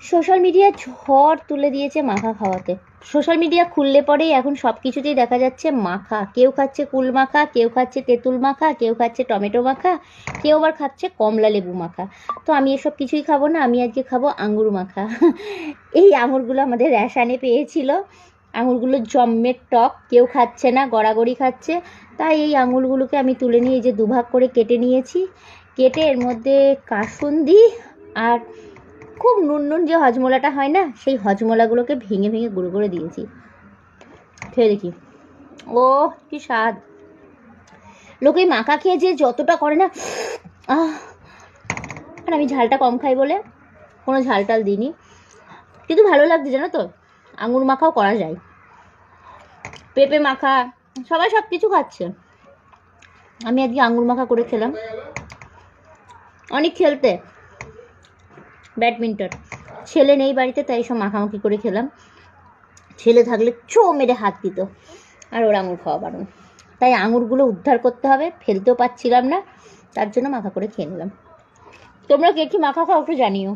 Social media ঝড় তুলে দিয়েছে মাখা খাওয়াতে। সোশ্যাল মিডিয়া খুললে পরেই এখন সব কিছুতেই দেখা যাচ্ছে মাখা। কেউ খাচ্ছে কুল মাখা, কেউ খাচ্ছে তেঁতুল মাখা, কেউ খাচ্ছে টমেটো মাখা, কেউ আবার খাচ্ছে কমলা লেবু মাখা। তো আমি এসব কিছুই খাবো না, আমি আজকে খাবো আঙুর মাখা। এই আঙুরগুলো আমাদের রেশানে পেয়েছিল, আঙুরগুলো জম্মের টক, কেউ খাচ্ছে না, গড়াগড়ি খাচ্ছে। তাই এই আঙুরগুলোকে আমি তুলে নিয়ে এই যে দুভাগ করে কেটে নিয়েছি। কেটে এর মধ্যে কাসুন্দি আর খুব নুন নুন যে হজমোলাটা হয় না, সেই হজমোলাগুলোকে ভেঙে ভেঙে গুঁড়ো করে দিয়েছি। খেয়ে দেখি, ও কি স্বাদ! লোকে মাখা খেয়ে যে যতটা করে না, আর আমি ঝালটা কম খাই বলে কোনো ঝাল টাল দিইনি, কিন্তু ভালো লাগছে জানো তো। আঙুর মাখাও করা যায়, পেঁপে মাখা, সবাই সব কিছু খাচ্ছে, আমি আজকে আঙুর মাখা করে খেলাম। অনেক খেলতে ব্যাডমিন্টন, ছেলে নেই বাড়িতে, তাই সব মাখামাখি করে খেলাম। ছেলে থাকলে চো মেরে হাত দিত, আর ওর আঙুর খাওয়া বারণ। তাই আঙুরগুলো উদ্ধার করতে হবে, ফেলতেও পাচ্ছিলাম না, তার জন্য মাখা করে খেয়ে নিলাম। তোমরা কে কি মাখা খাও একটু জানিও।